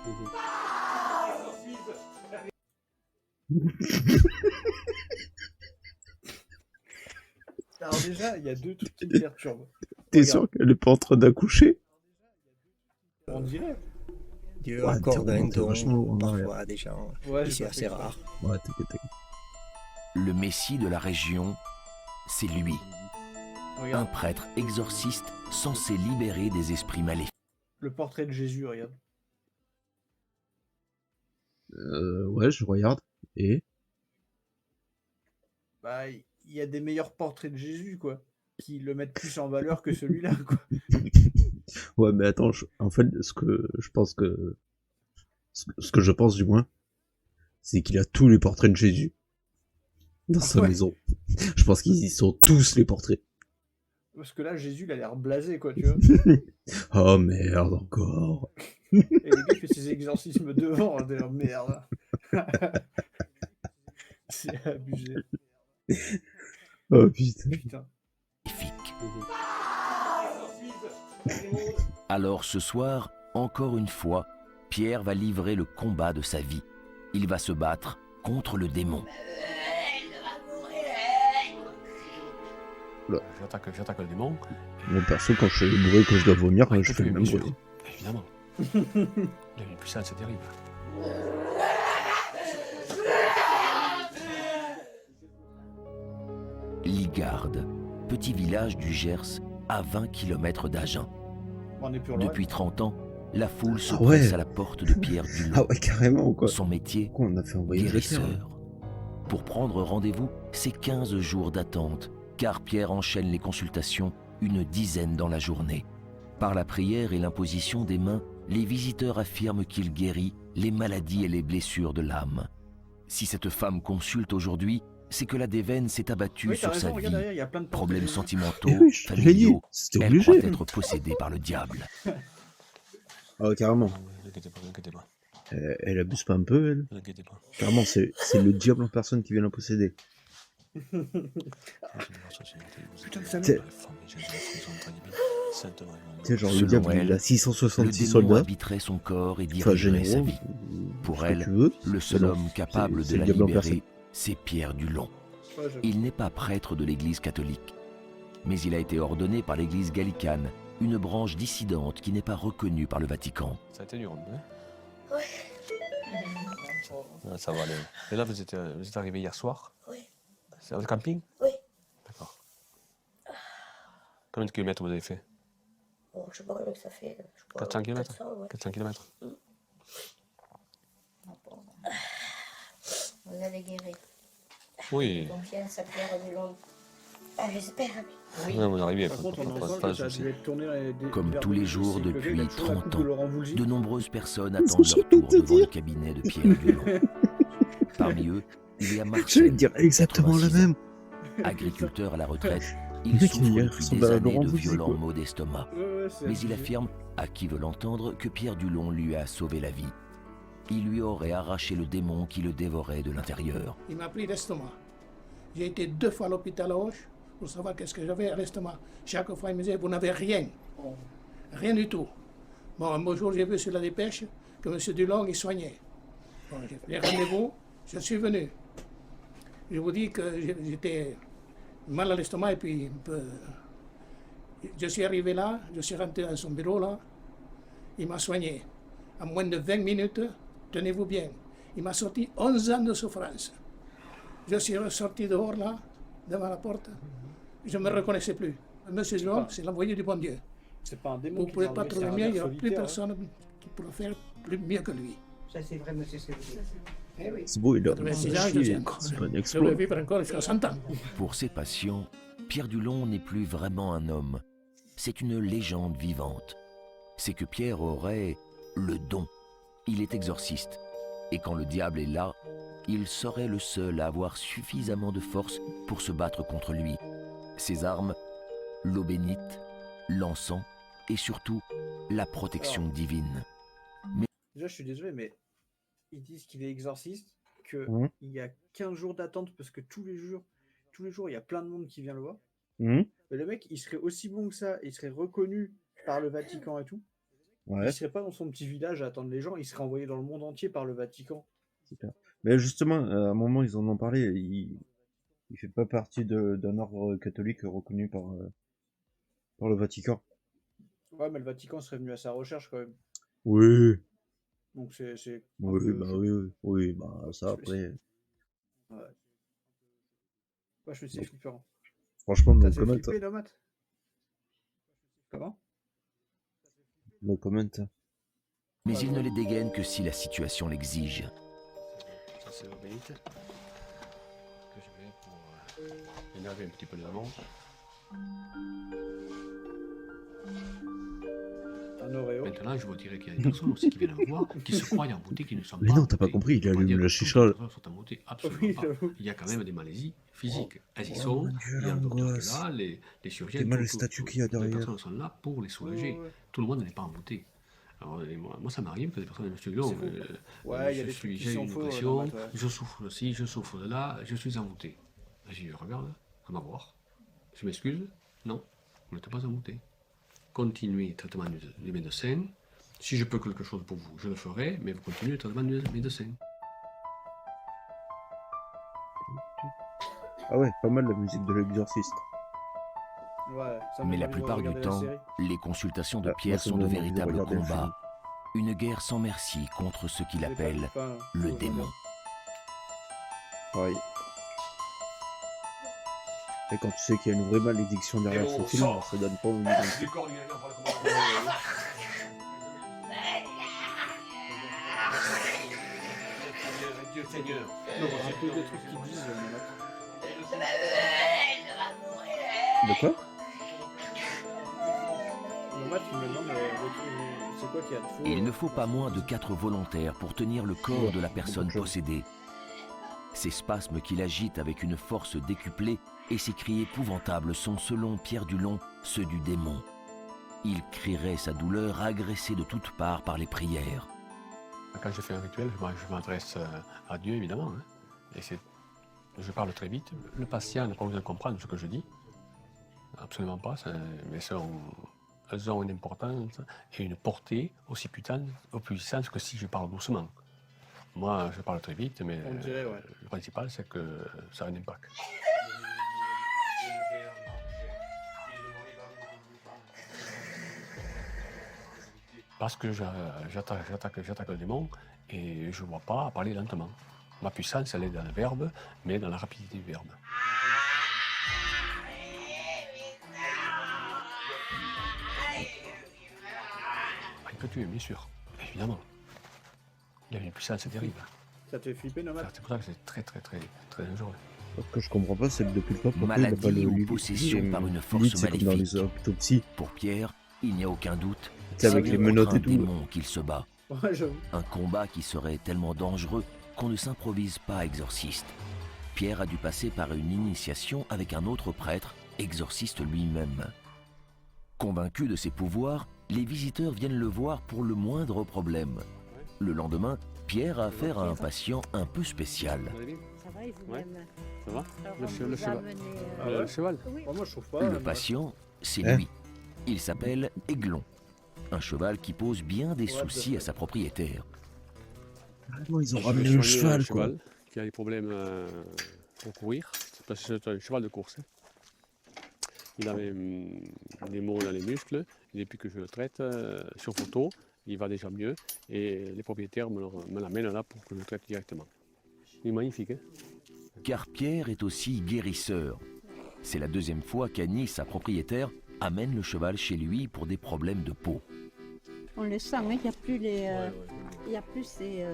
Alors déjà, il y a deux trucs qui me perturbent. T'es Regarde. sûr qu'elle est pas en train d'accoucher? On dirait. Dieu Ouais, accorde t'es un remonté don vachement en arrière. parfois à des gens, Ouais, et j'ai c'est pas assez fait exprès. rare. Ouais, t'inquiète. Le messie de la région, c'est lui. Un Regarde. prêtre exorciste censé libérer des esprits maléfiques. Le portrait de Jésus, regarde. Ouais, je regarde. Et? Bah, il y a des meilleurs portraits de Jésus, quoi. Qui le mettent plus en valeur que celui-là, quoi. Ouais, mais attends, en fait, ce que je pense du moins, c'est qu'il a tous les portraits de Jésus dans sa Ouais. maison. Je pense qu'ils y sont tous les portraits. Parce que là, Jésus, il a l'air blasé, quoi, tu vois. Oh merde, encore. Et le gars fait ses exorcismes devant, hein, d'ailleurs, merde. C'est abusé. Oh putain. Putain. Alors ce soir, encore une fois, Pierre va livrer le combat de sa vie. Il va se battre contre le démon. J'attaque le démon. Mon perso, quand je suis bourré, quand je dois vomir, Ouais, je fais le même bien sûr. bruit. Évidemment. Il a une puissance, c'est terrible. Ligarde, petit village du Gers à 20 km d'Agen. On est plus loin. Depuis 30 ans, la foule se Ah ouais. presse à la porte de Pierre Dulon. Ah ouais, carrément, quoi. Son métier, Pourquoi on a fait envoyer guérisseur. Pour prendre rendez-vous, c'est 15 jours d'attente, car Pierre enchaîne les consultations, une dizaine dans la journée. Par la prière et l'imposition des mains, les visiteurs affirment qu'il guérit les maladies et les blessures de l'âme. Si cette femme consulte aujourd'hui, c'est que la déveine s'est abattue Oui, t'as sur sa raison, vie. regarde derrière, il y a plein de portes. Problèmes sentimentaux, Eh oui, je te l'ai dit, familiaux, c'était elle obligé. croit être possédée par le diable. Ah ouais, carrément. Ne vous inquiétez pas, ne vous inquiétez pas. Elle abuse pas un peu, elle. Ne vous inquiétez pas. Carrément, c'est le diable en personne qui vient la posséder. Putain de salaud. Tu sais, genre le Selon diable, il elle, a le 666 démon soldats. habiterait son corps et Enfin, dirigerait sa généraux, vie. Pour ce que elle, tu veux. le seul Mais non, homme capable c'est de le la diable en libérer, personne. c'est Pierre Dulon. Ouais, j'avoue. Il n'est pas prêtre de l'église catholique, mais il a été ordonné par l'église gallicane, une branche dissidente qui n'est pas reconnue par le Vatican. Ça a été dur, hein? Ouais. Ah, ça va aller. Et là, vous êtes arrivé hier soir? Oui. C'est au camping? Oui. D'accord. Combien de kilomètres vous avez fait? Bon, je sais pas combien que ça fait. 400 km? 400, ouais. 400 km. Vous allez guérir. Oui. Confiance à Pierre Dulon. Ah, j'espère. Oui. Ouais, vous arrivez, Par contre, on en pas parle de que ça a souci. dû être tourné dans les Comme divers tous les domaines jours aussi, que le gars, il a depuis toujours la 30 coupe de ans, Laurent Voulzy. de nombreuses personnes attendent leur tour devant le cabinet de Pierre Dulon. Parmi eux, il y a Je vais Marcel, dire exactement la 86 ans. même. Agriculteur à la retraite, Le il mec, souffre il depuis ressemble des à années Laurent de Voulzy, violents quoi. maux d'estomac. Ouais, c'est Mais il abusé. affirme, à qui veut l'entendre, que Pierre Dulon lui a sauvé la vie. Il lui aurait arraché le démon qui le dévorait de l'intérieur. Il m'a pris l'estomac. J'ai été 2 fois à l'hôpital à Auch pour savoir qu'est-ce que j'avais à l'estomac. Chaque fois, il me disait, vous n'avez rien. Rien du tout. Bon, un beau jour, j'ai vu sur la dépêche que M. Dulong est soigné. Bon, j'ai pris rendez-vous, je suis venu. Je vous dis que j'étais mal à l'estomac et puis un peu... Je suis arrivé là, je suis rentré dans son bureau là, il m'a soigné. En moins de 20 minutes, tenez-vous bien, il m'a sorti 11 ans de souffrance. Je suis ressorti dehors là, devant la porte, je ne me reconnaissais plus. Monsieur Dulong, c'est l'envoyé du bon Dieu. C'est pas un démon. Vous ne qui pouvez l'a pas enlevé, trouver c'est un mieux, il ver n'y aura plus solitaire, hein. personne qui pourra faire mieux que lui. Ça, c'est vrai, monsieur Séville. Eh oui. C'est beau, il a 86 ans, je chier, suis encore. c'est pas un Je exploit. vais vivre encore jusqu'à 100 ans. Pour ses patients, Pierre Dulon n'est plus vraiment un homme. C'est une légende vivante. C'est que Pierre aurait le don. Il est exorciste. Et quand le diable est là, il serait le seul à avoir suffisamment de force pour se battre contre lui. Ses armes, l'eau bénite, l'encens et surtout la protection divine. Déjà, je suis désolé, mais ils disent qu'il est exorciste, qu'il Mhm. y a 15 jours d'attente parce que tous les jours, il y a plein de monde qui vient le voir. Mhm. Mais le mec, il serait aussi bon que ça, il serait reconnu par le Vatican et tout. Ouais. Il serait pas dans son petit village à attendre les gens, il serait envoyé dans le monde entier par le Vatican. Super. Mais justement, à un moment, ils en ont parlé. Il fait pas partie d'un ordre catholique reconnu par le Vatican. Ouais, mais le Vatican serait venu à sa recherche quand même. Oui. Donc c'est. Oui, bah oui, bah ça après. Ouais. Ouais, je me suis flippant. Franchement, Ça no te fait comment. flipper, là, Matt? Comment? No comment. Mais il ne les dégaine que si la situation l'exige. Ça, c'est l'eau bénite que je mets pour énerver un petit peu les amants. Un Oreo. Maintenant, je vous dirais qu'il y a des personnes aussi qui viennent me voir, qui se croient emboutés, qui ne sont pas. Mais non, t'as pas compris, il allume la chicha. Les personnes sont emboutées, absolument pas. Il y a quand même des malaysies physiques. Elles y sont. Il y a un docteur qui est là, les chirurgiens. T'es mal le statut qu'il y a Les derrière. personnes sont là pour les soulager. Tout le monde n'est pas embouté. Alors, moi, ça m'arrive que des personnes me disent non, Ouais, il y a des trucs qui j'ai sont une faux, dépression, ouais. je souffre de ci, je souffre de là, je suis embouté. Je regarde, à ma voir. Je m'excuse, non, vous n'êtes pas embouté. Continuez le traitement du médecin. Si je peux quelque chose pour vous, je le ferai, mais vous continuez le traitement du médecin. Ah ouais, pas mal la musique de l'exorciste. Ouais, ça Mais me la donne plupart envie de du regarder temps, la série. les consultations de Ah, Pierre moi, ça sont me de donne envie de véritables regarder le combats. Une guerre sans merci contre ce qu'il appelle le démon. Pareil. Et quand tu sais qu'il y a une vraie malédiction derrière ce film, ça donne pas envie. Dieu Seigneur. Non, c'est plus des trucs qui disent. De quoi? Nomad, il me demande c'est quoi qui a de faux. Il ne faut pas moins de 4 volontaires pour tenir le corps de la personne possédée. Ces spasmes qui l'agitent avec une force décuplée et ces cris épouvantables sont, selon Pierre Dulon, ceux du démon. Il crierait sa douleur agressée de toutes parts par les prières. Quand je fais un rituel, je m'adresse à Dieu, évidemment. Hein. Et je parle très vite. Le patient n'a pas besoin de comprendre ce que je dis. Absolument pas. Mais elles ont une importance et une portée aussi puissante que si je parle doucement. Moi, je parle très vite, mais On dirait, ouais. le principal, c'est que ça a un impact. Parce que j'attaque le démon et je ne vois pas parler lentement. Ma puissance, elle est dans le verbe, mais dans la rapidité du verbe. Il peut tuer, bien sûr, évidemment. Il a une puissance terrible. Ça te fait flipper, Nomad? C'est pour ça que c'est très dangereux. Ce que je comprends pas, c'est que depuis le temps, pourquoi il a pas Maladie le ou lit. possession par une force C'est comme dans maléfique. les autopsies. Pour Pierre, il n'y a aucun doute. C'est avec les menottes contre et tout. un démon qu'il se bat. Ouais, j'avoue. Un combat qui serait tellement dangereux qu'on ne s'improvise pas exorciste. Pierre a dû passer par une initiation avec un autre prêtre, exorciste lui-même. Convaincu de ses pouvoirs, les visiteurs viennent le voir pour le moindre problème. Le lendemain, Pierre a affaire à un patient un peu spécial. Ça va et vous-même? Ça va? Alors, Le on cheval. vous a amené, Ah ouais? Le cheval. Oui. Oh, moi, je trouve pas. Le patient, c'est Hein? lui. Il s'appelle Aiglon. Un cheval qui pose bien des soucis à sa propriétaire. Carrément, ils ont Je ramené soignais le un cheval, quoi. cheval qui a des problèmes pour courir. C'est parce que c'est un cheval de course. Hein. Il avait des maux dans les muscles. Et depuis que je le traite sur photo, il va déjà mieux. Et les propriétaires me l'amènent là pour que je le traite directement. Il est magnifique. Hein. Car Pierre est aussi guérisseur. C'est la deuxième fois qu'Annie, sa propriétaire, amène le cheval chez lui pour des problèmes de peau. On le sent, hein, il n'y a plus les. Il y a plus ces.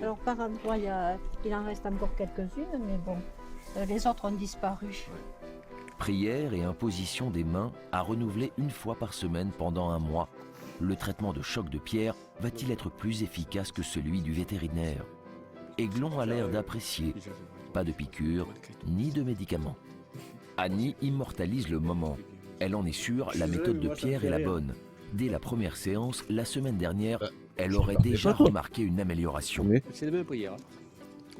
Alors par endroits, il en reste encore quelques-unes, mais bon, les autres ont disparu. Prière et imposition des mains à renouveler une fois par semaine pendant un mois. Le traitement de choc de Pierre va-t-il être plus efficace que celui du vétérinaire? Aiglon a l'air d'apprécier. Pas de piqûres, ni de médicaments. Annie immortalise le moment. Elle en est sûre, la méthode de Pierre est la bonne. Dès la première séance, la semaine dernière, elle aurait déjà remarqué une amélioration. C'est la même prière.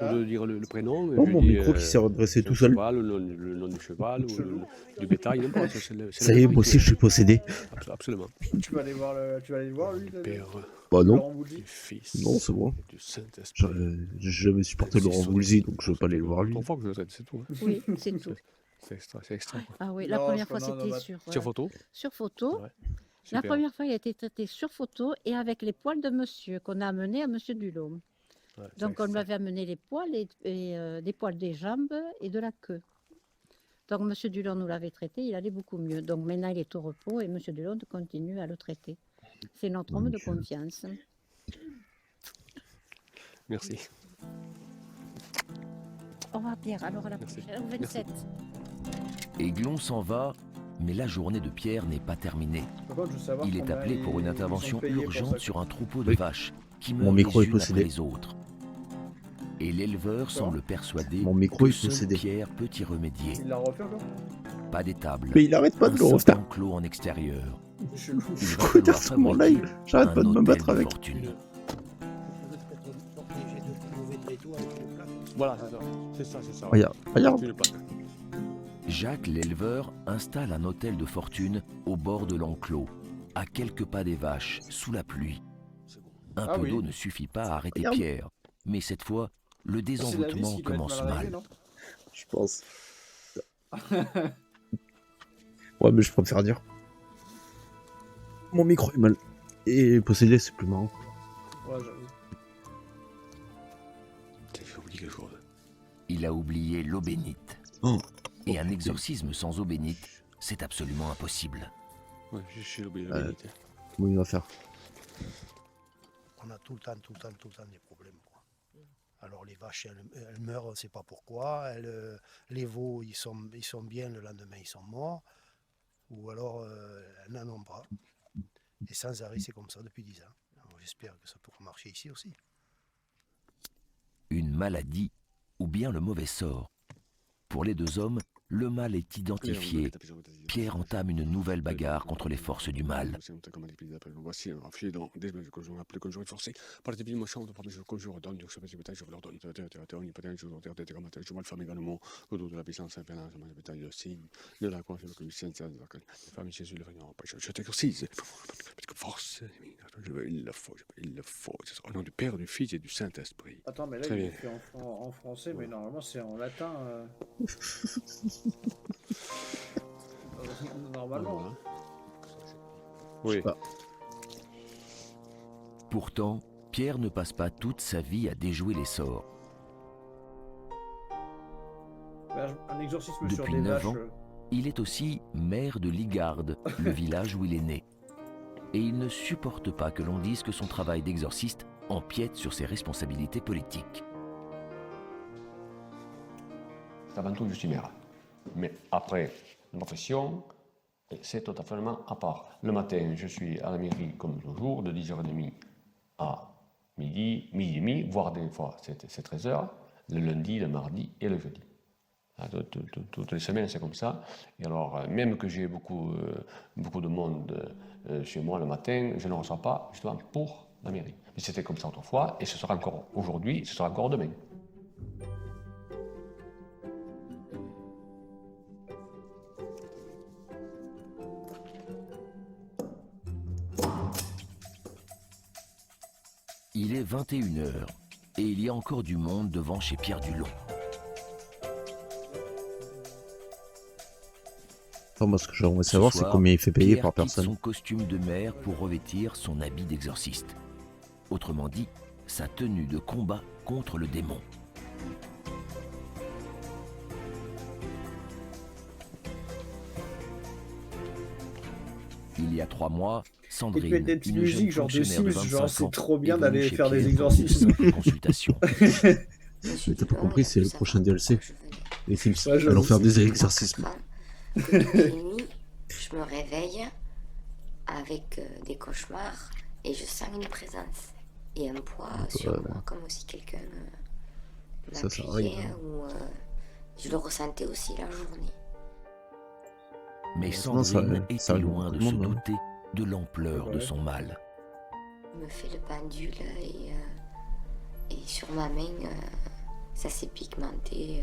Je veux dire le prénom. Oh, je mon dis, micro qui s'est redressé tout le seul. cheval, le nom du cheval, ou du bétail, n'importe. Ça y est, moi aussi, je suis possédé. Absolument. Tu vas aller voir, lui, Père, Bah non. Laurent Voulzy. du Fils, Non, c'est bon. du Saint-Esprit. J'ai jamais supporté Laurent Voulzy, donc je veux pas aller le voir lui. Pour fois que je le traite, c'est tout. Hein. Oui, c'est tout. C'est extra. Quoi. Ah oui, la Non, première je crois fois non, c'était non, sur photo. Sur photo. Ouais. La Super. première fois, il a été traité sur photo et avec les poils de monsieur qu'on a amené à monsieur Dulhomme. Ouais, Donc on lui avait amené les poils et des poils des jambes et de la queue. Donc monsieur Dulhomme nous l'avait traité, il allait beaucoup mieux. Donc maintenant il est au repos et monsieur Dulhomme continue à le traiter. C'est notre homme de confiance. Merci. Au revoir Pierre, alors à la Merci. prochaine, au 27. Aiglon s'en va, mais la journée de Pierre n'est pas terminée. Par contre, je veux savoir Il est combien appelé pour une ils intervention ont payé pour urgente ça. sur un troupeau de Oui. vaches qui Mon meurent micro les est unes après possédé. les autres. Et l'éleveur semble persuadé Mon micro que est seul possédé. Pierre peut y remédier. Il l'a refait encore? Pas d'étable. Mais il arrête pas de un le simple refaire. enclos en extérieur. Chelou. Il Je va regarde falloir sur mon fabriquer live, j'arrête un pas de me hôtel battre de avec. fortune. Voilà, c'est ça. Regarde, regarde. Une plaque. Jacques l'éleveur installe un hôtel de fortune au bord de l'enclos, à quelques pas des vaches, sous la pluie. Un Ah peu oui. d'eau ne suffit pas à arrêter Regarde. Pierre, mais cette fois, le C'est la vis désenvoûtement qui doit être commence mal arrivée, mal. non? Je pense. Ouais, mais je préfère dire. Mon micro est mal. Et possédé, c'est plus marrant. Ouais, j'avoue. J'ai oublié quelque chose. Il a oublié l'eau bénite. Oh. Et un exorcisme sans eau bénite, c'est absolument impossible. Ouais, j'ai oublié la vérité. Comment il va faire? on a tout le temps des problèmes, quoi. Alors les vaches, elles meurent, on ne sait pas pourquoi. Les veaux, ils sont bien, le lendemain, ils sont morts. Ou alors, elles n'en ont pas. Et sans arrêt, c'est comme ça depuis 10 ans. Alors, j'espère que ça pourra marcher ici aussi. Une maladie ou bien le mauvais sort. Pour les deux hommes, le mal est identifié. Pierre entame une nouvelle bagarre contre les forces du mal. Voici un filet dans des conjoints appelés conjoints forcés. Par les débits mochants, par les conjoints donne, donc je vous leur donne, je vous ordonne, je vois le femme également, autour de la puissance infernale, je mange bétail de signe, de la confiance que le ciel, les femmes Jésus le Seigneur, je t'exorcise, parce que force, il le faut, au nom du Père, du Fils et du Saint-Esprit. Attends, mais là, il est fait en français, mais normalement, c'est en latin. Normalement. Oui. Pourtant, Pierre ne passe pas toute sa vie à déjouer les sorts. Un exorcisme sur Depuis des 9 vaches. ans, il est aussi maire de Ligarde, le village où il est né. Et il ne supporte pas que l'on dise que son travail d'exorciste empiète sur ses responsabilités politiques. Avant tout, je suis maire. Mais après, la profession, c'est totalement à part. Le matin, je suis à la mairie comme toujours, de 10h30 à midi, midi et demi, voire des fois c'est 13h, le lundi, le mardi et le jeudi. Toutes les semaines, c'est comme ça. Et alors, même que j'ai beaucoup de monde chez moi le matin, je ne reçois pas justement pour la mairie. Mais c'était comme ça autrefois, et ce sera encore aujourd'hui, et ce sera encore demain. Il est 21h et il y a encore du monde devant chez Pierre Dulon. Attends, moi, ce que j'aimerais savoir, Ce c'est soir, combien il fait payer Pierre par quitte personne. son costume de maire pour revêtir son habit d'exorciste. Autrement dit, sa tenue de combat contre le démon. Il y a 3 mois, Et Sandrine, puis des petites une jeune musiques genre de fonctionnaire de Sims, 25 genre c'est ans, trop bien est venue d'aller chez faire des Pierre pour une exorcismes. simple consultation. Mais t'as pas compris, c'est le prochain DLC. Les Sims, Ouais, allons faire des exorcismes. Depuis une nuit, je me réveille avec des cauchemars et je sens une présence et un poids sur moi, comme si quelqu'un Ça sert à m'appuyait rien. ou je le ressentais aussi la journée. Mais Heureusement, Sandrine ça était arrive à loin beaucoup de de se monde, hein. douter de l'ampleur de Ouais. son mal. Il me fait le pendule et sur ma main, ça s'est pigmenté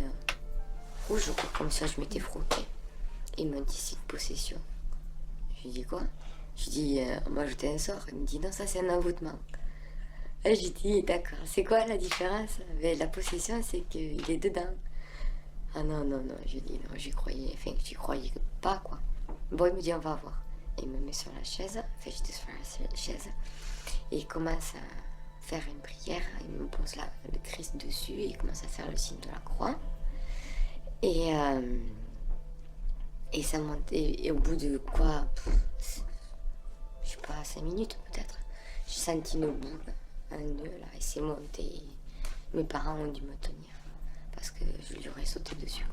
rouge, quoi, comme ça je m'étais frotté. Il m'a dit c'est une possession. Je lui dis quoi? Je lui dis on m'a ajouté un sort. Il me dit non, ça c'est un envoûtement. Et je lui dis d'accord, c'est quoi la différence? Mais la possession c'est qu'il est dedans. Ah non, non, non, je lui dis non, j'y croyais pas quoi. Bon, il me dit on va voir. Il me met sur la chaise, enfin j'étais sur la chaise, et il commence à faire une prière, il me pose le Christ dessus, et il commence à faire le signe de la croix. Et ça monte, et au bout de quoi, je sais pas, 5 minutes peut-être, j'ai senti une boule, un nœud là, et c'est monté. Mes parents ont dû me tenir, parce que je lui aurais sauté dessus.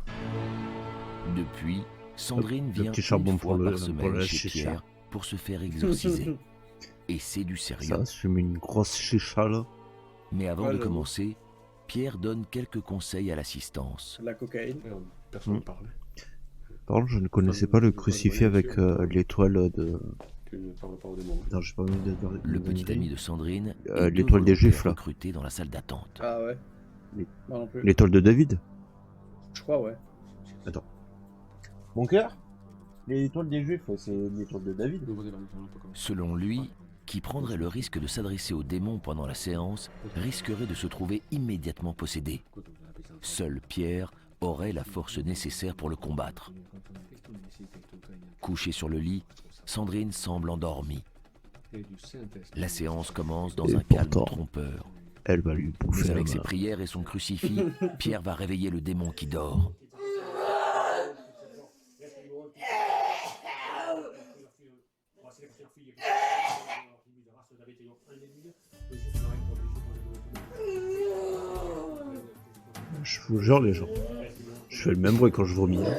Depuis, Sandrine Le vient petit charbon une pour fois le- par pour semaine la chez chicha. Pierre pour se faire exorciser. Et c'est du sérieux. Ça fume une grosse chicha là. Mais avant Ouais, de j'avoue. commencer, Pierre donne quelques conseils à l'assistance. La cocaïne. Personne ne parle. Par contre, je ne connaissais pas le crucifix avec l'étoile de. Tu ne parles pas au démon. Non, j'ai pas envie de. Le petit ami de Sandrine est deux l'étoile des Juifs là. recrutés dans la salle d'attente. Ah ouais. Moi non plus. L'étoile de David. Je crois, ouais. Attends. Mon cœur. L'étoile des Juifs, c'est l'étoile de David. Selon lui, qui prendrait le risque de s'adresser au démon pendant la séance risquerait de se trouver immédiatement possédé. Seul Pierre aurait la force nécessaire pour le combattre. Couchée sur le lit, Sandrine semble endormie. La séance commence dans Et un calme pourtant, trompeur. Elle va lui bouffer Mais la avec ses main. prières et son crucifix, Pierre va réveiller le démon qui dort. Je vous jure, les gens. Je fais le même bruit quand je vomis. Hein.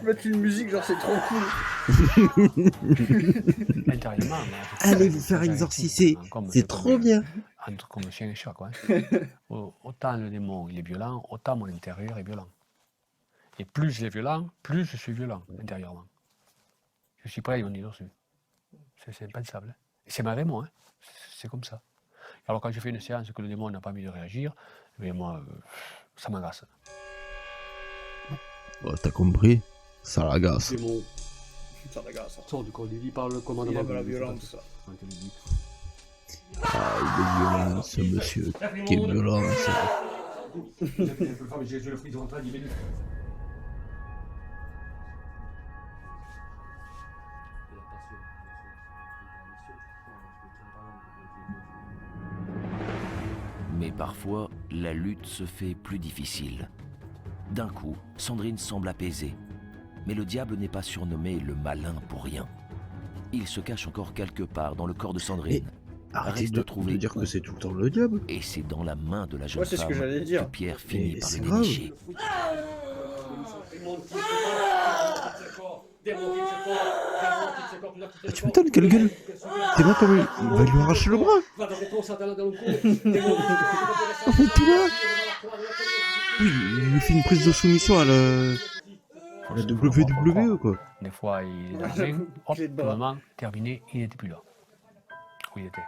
Mettre une musique, genre c'est trop cool. Intérieurement, Allez vous faire exorciser, c'est trop bien. Un truc comme chien et chat, quoi. Autant le démon il est violent, autant mon intérieur est violent. Et plus je suis violent, plus je suis violent intérieurement. Je suis prêt à y venir dessus. C'est impensable. Et c'est malgré moi, hein. C'est comme ça. Alors quand je fais une séance que le démon n'a pas envie de réagir, mais moi, ça m'agace. Oh, t'as compris? Ça l'agace. Démon. Ça l'agace. Sors du corps, il parle le commandement. Il aime la violence. Ah, il est violent, ce monsieur. Qui est violent, ça. J'ai le prix rentré à 10 minutes. Mais parfois, la lutte se fait plus difficile. D'un coup, Sandrine semble apaisée. Mais le diable n'est pas surnommé le malin pour rien. Il se cache encore quelque part dans le corps de Sandrine. Arrêtez de dire que c'est tout le temps le diable. Et c'est dans la main de la jeune c'est ce femme que j'allais dire. Pierre finit par le grave. dénicher. Ah, tu m'étonnes, quelle gueule. T'es là comme il va lui arracher le bras. Oh, mais t'es là. Oui, il lui fait une prise de soumission à la WWE, quoi. Des fois, il est dans la main, hop, le moment, terminé, il n'était plus là. Où il était.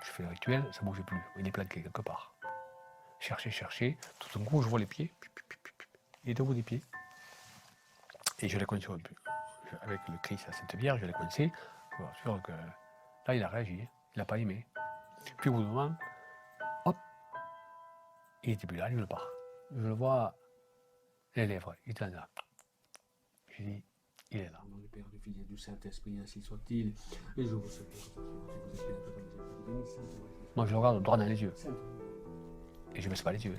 Je fais le rituel, ça ne bougeait plus. Il est planqué quelque part. Chercher, tout d'un coup, je vois les pieds. Il était au bout des pieds. Et je l'ai coincé avec le Christ à Sainte Vierge, je l'ai coincé. Pour être sûr que là, il a réagi. Il n'a pas aimé. Puis au bout d'un moment, hop, il n'était plus là, il le part. Je le vois, les lèvres, il était là. J'ai dit, il est là. Le Père, du Fils et du Saint-Esprit, ainsi soit-il. Et je vous salue. Moi, je le regarde droit dans les yeux. Et je ne baisse pas les yeux.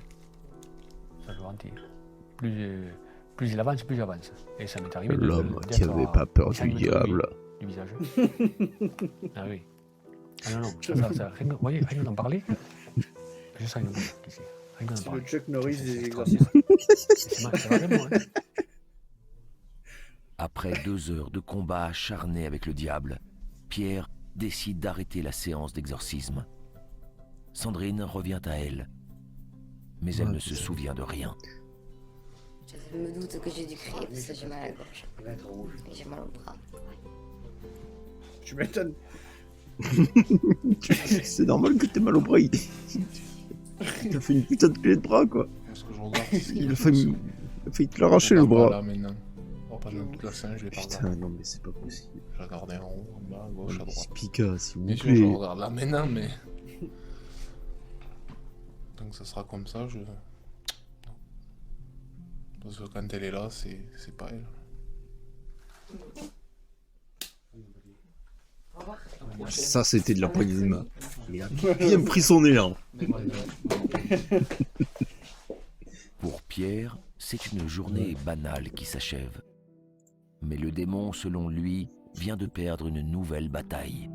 Ça, je garantis. Plus il avance, plus j'avance. Et ça m'est arrivé de... L'homme qui n'avait pas peur du diable. Du visage. Ah oui. Ah non, ça, rien, vous voyez, rien d'en parler. Je sens une bouche ici. Rien d'en C'est parler. le Chuck Norris des exorcistes. C'est vraiment, hein. Après 2 heures de combat acharné avec le diable, Pierre décide d'arrêter la séance d'exorcisme. Sandrine revient à elle, mais elle ne se souvient de rien. Je me doute que j'ai dû crier parce que j'ai mal à la gorge. Et j'ai mal au bras. Tu m'étonnes. C'est normal que t'aies mal au bras. Il t'a fait une putain de clé de bras, quoi. Parce que je regarde. Il a failli te l'arracher le bras. Là, maintenant. Oh, pas toute la scène, je l'ai pas regardé. Putain, non, mais c'est pas possible. Je regardais en haut, en bas, à gauche, à droite. C'est Pika, s'il vous Bien sûr, plaît. je regarde là maintenant, mais. Donc ça sera comme ça, je. Non. Parce que quand elle est là, c'est pas elle. Ça, c'était de la poignée de main. Il a bien pris son élan. Pour Pierre, c'est une journée banale qui s'achève. Mais le démon, selon lui, vient de perdre une nouvelle bataille.